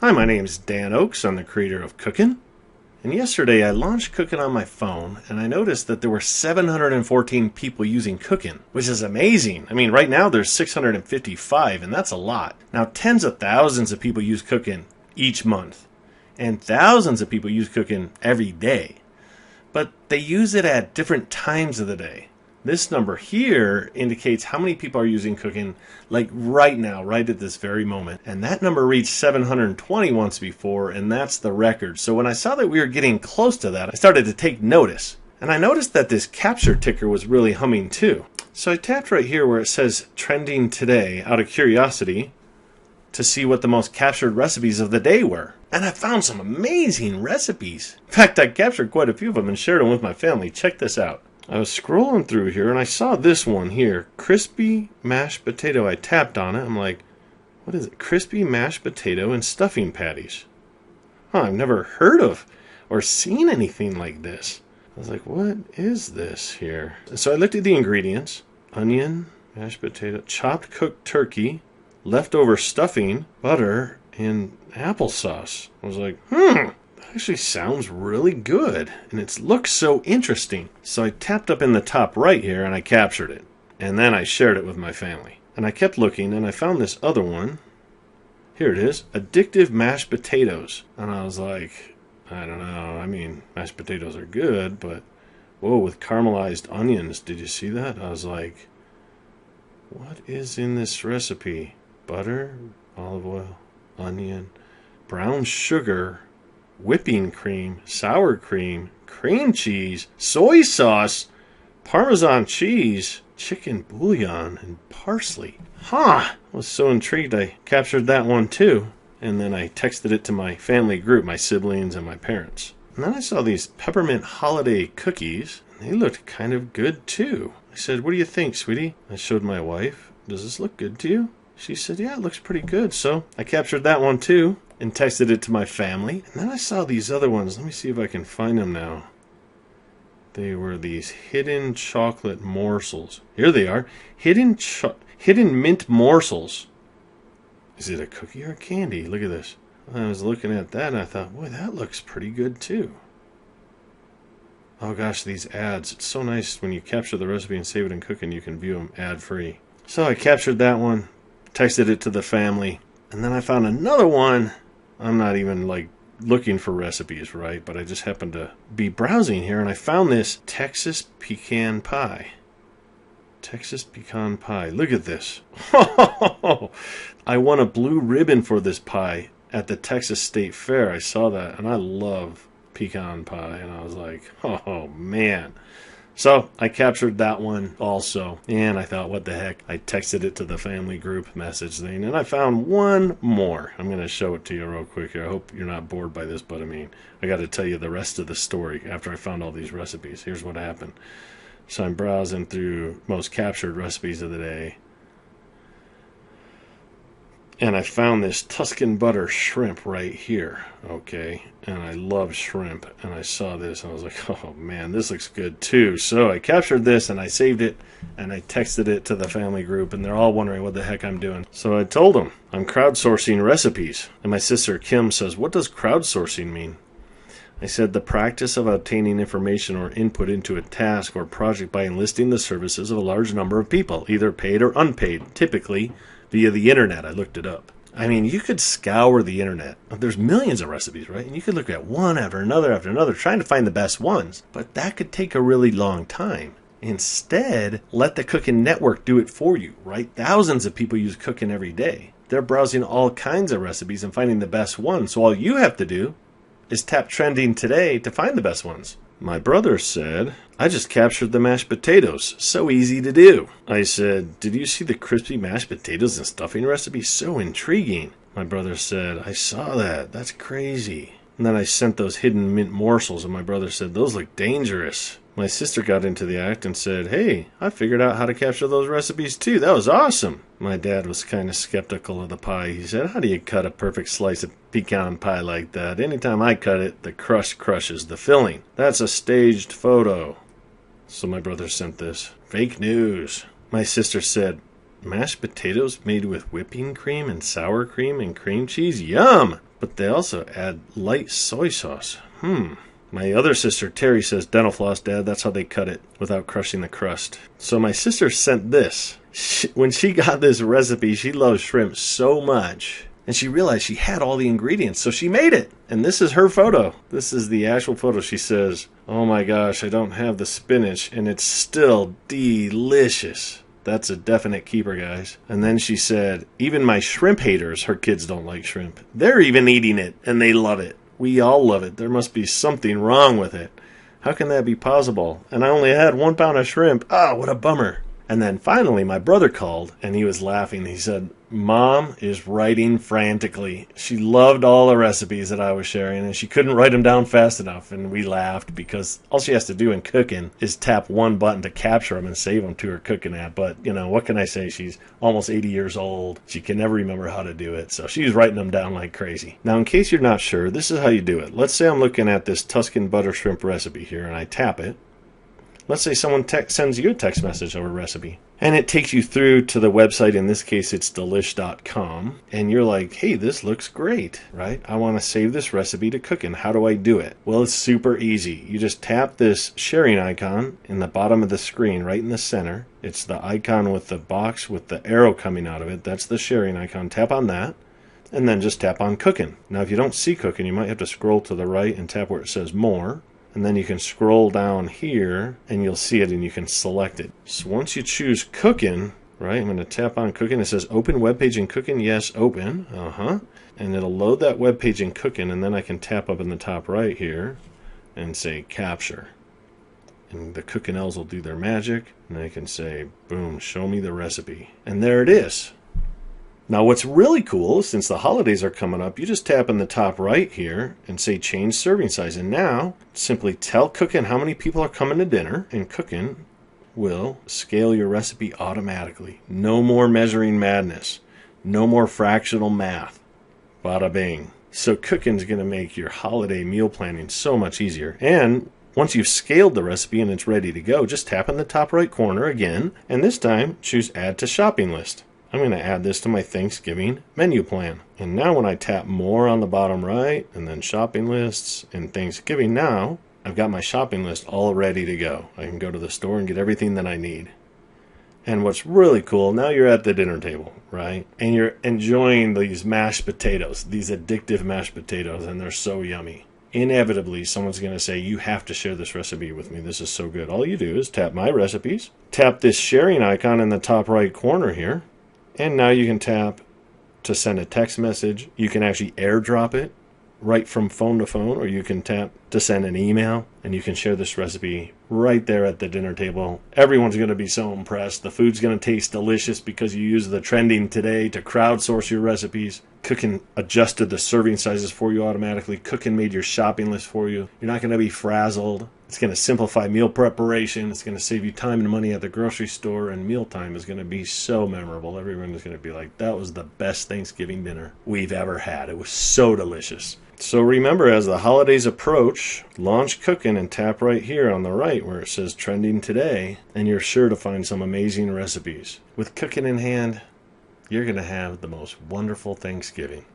Hi, my name's Dan Oakes. I'm the creator of Cookin'. And yesterday I launched Cookin' on my phone, and I noticed that there were 714 people using Cookin', which is amazing. I mean, right now there's 655, and that's a lot. Now, tens of thousands of people use Cookin' each month, and thousands of people use Cookin' every day. But they use it at different times of the day. This number here indicates how many people are using Cookin' like right now, right at this very moment. And that number reached 720 once before, and that's the record. So when I saw that we were getting close to that, I started to take notice. And I noticed that this capture ticker was really humming too. So I tapped right here where it says trending today out of curiosity to see what the most captured recipes of the day were. And I found some amazing recipes. In fact, I captured quite a few of them and shared them with my family. Check this out. I was scrolling through here and I saw this one here, crispy mashed potato. I tapped on it. I'm like, what is it? Crispy mashed potato and stuffing patties. I've never heard of or seen anything like this. I was like, what is this here? So I looked at the ingredients. Onion, mashed potato, chopped cooked turkey, leftover stuffing, butter, and applesauce. I was like, actually sounds really good, and it looks so interesting. So I tapped up in the top right here and I captured it, and then I shared it with my family. And I kept looking and I found this other one. Here it is, addictive mashed potatoes. And I was like, I don't know, I mean, mashed potatoes are good, but whoa, with caramelized onions, did you see that? I was like, what is in this recipe? Butter, olive oil, onion, brown sugar, whipping cream, sour cream, cream cheese, soy sauce, Parmesan cheese, chicken bouillon, and parsley. I was so intrigued I captured that one too. And then I texted it to my family group, my siblings and my parents. And then I saw these peppermint holiday cookies, and they looked kind of good too. I said, what do you think, sweetie? I showed my wife. Does this look good to you? She said, yeah, it looks pretty good. So I captured that one too and texted it to my family. And then I saw these other ones. Let me see if I can find them now. They were these hidden chocolate morsels. Here they are. Hidden mint morsels. Is it a cookie or a candy? Look at this. I was looking at that and I thought, boy, that looks pretty good too. Oh gosh, these ads. It's so nice when you capture the recipe and save it in Cookin', you can view them ad-free. So I captured that one, texted it to the family, and then I found another one. I'm not even like looking for recipes, right? But I just happened to be browsing here and I found this Texas pecan pie. Texas pecan pie. Look at this. I won a blue ribbon for this pie at the Texas State Fair. I saw that and I love pecan pie. And I was like, oh man. So I captured that one also, and I thought, what the heck? I texted it to the family group message thing, and I found one more. I'm going to show it to you real quick here. I hope you're not bored by this, but I mean, I got to tell you the rest of the story after I found all these recipes. Here's what happened. So I'm browsing through most captured recipes of the day, and I found this Tuscan butter shrimp right here, okay? And I love shrimp, and I saw this, and I was like, oh man, this looks good too. So I captured this, and I saved it, and I texted it to the family group, and they're all wondering what the heck I'm doing. So I told them, I'm crowdsourcing recipes. And my sister Kim says, what does crowdsourcing mean? I said, the practice of obtaining information or input into a task or project by enlisting the services of a large number of people, either paid or unpaid, typically via the internet. I looked it up. I mean, you could scour the internet. There's millions of recipes, right? And you could look at one after another, trying to find the best ones. But that could take a really long time. Instead, let the Cookin' Network do it for you, right? Thousands of people use Cookin' every day. They're browsing all kinds of recipes and finding the best ones. So all you have to do is tap trending today to find the best ones. My brother said, I just captured the mashed potatoes. So easy to do. I said, did you see the crispy mashed potatoes and stuffing recipe? So intriguing. My brother said, I saw that. That's crazy. And then I sent those hidden mint morsels, and my brother said, those look dangerous. My sister got into the act and said, hey, I figured out how to capture those recipes too. That was awesome. My dad was kind of skeptical of the pie. He said, how do you cut a perfect slice of pecan pie like that? Anytime I cut it, the crust crushes the filling. That's a staged photo. So my brother sent this. Fake news. My sister said, mashed potatoes made with whipping cream and sour cream and cream cheese? Yum! But they also add light soy sauce. My other sister, Terry, says dental floss, Dad, that's how they cut it without crushing the crust. So my sister sent this. When she got this recipe, she loves shrimp so much. And she realized she had all the ingredients, so she made it. And this is her photo. This is the actual photo. She says, oh my gosh, I don't have the spinach, and it's still delicious. That's a definite keeper, guys. And then she said, even my shrimp haters, her kids don't like shrimp. They're even eating it, and they love it. We all love it. There must be something wrong with it. How can that be possible? And I only had 1 pound of shrimp. Ah, what a bummer. And then finally, my brother called, and he was laughing. He said, Mom is writing frantically. She loved all the recipes that I was sharing, and she couldn't write them down fast enough. And we laughed because all she has to do in cooking is tap one button to capture them and save them to her cooking app. But, you know, what can I say? She's almost 80 years old. She can never remember how to do it. So she's writing them down like crazy. Now, in case you're not sure, this is how you do it. Let's say I'm looking at this Tuscan butter shrimp recipe here, and I tap it. Let's say someone sends you a text message of a recipe, and it takes you through to the website. In this case, it's delish.com, and you're like, hey, this looks great, right? I want to save this recipe to Cookin'. How do I do it? Well, it's super easy. You just tap this sharing icon in the bottom of the screen, right in the center. It's the icon with the box with the arrow coming out of it. That's the sharing icon. Tap on that, and then just tap on Cookin'. Now, if you don't see Cookin', you might have to scroll to the right and tap where it says More. And then you can scroll down here and you'll see it and you can select it. So once you choose Cookin', right, I'm going to tap on Cookin'. It says open web page in Cookin'. Yes, open. And it'll load that web page in Cookin', and then I can tap up in the top right here and say capture. And the Cookin' L's will do their magic, and I can say, boom, show me the recipe. And there it is. Now, what's really cool, since the holidays are coming up, you just tap in the top right here and say change serving size. And now, simply tell Cookin' how many people are coming to dinner, and Cookin' will scale your recipe automatically. No more measuring madness. No more fractional math. Bada bing. So Cookin's going to make your holiday meal planning so much easier. And once you've scaled the recipe and it's ready to go, just tap in the top right corner again, and this time choose Add to Shopping List. I'm going to add this to my Thanksgiving menu plan. And now when I tap More on the bottom right, and then Shopping Lists and Thanksgiving, now I've got my shopping list all ready to go. I can go to the store and get everything that I need. And what's really cool, now you're at the dinner table, right? And you're enjoying these mashed potatoes, these addictive mashed potatoes, and they're so yummy. Inevitably, someone's going to say, you have to share this recipe with me. This is so good. All you do is tap My Recipes, tap this sharing icon in the top right corner here, and now you can tap to send a text message. You can actually airdrop it right from phone to phone, or you can tap to send an email, and you can share this recipe right there at the dinner table. Everyone's going to be so impressed. The food's going to taste delicious because you use the trending today to crowdsource your recipes. Cookin' adjusted the serving sizes for you automatically. Cookin' made your shopping list for you. You're not going to be frazzled. It's going to simplify meal preparation. It's going to save you time and money at the grocery store, and mealtime is going to be so memorable. Everyone is going to be like, that was the best Thanksgiving dinner we've ever had. It was so delicious. So remember, as the holidays approach, launch Cookin' and tap right here on the right where it says Trending Today, and you're sure to find some amazing recipes. With Cookin' in hand, you're going to have the most wonderful Thanksgiving.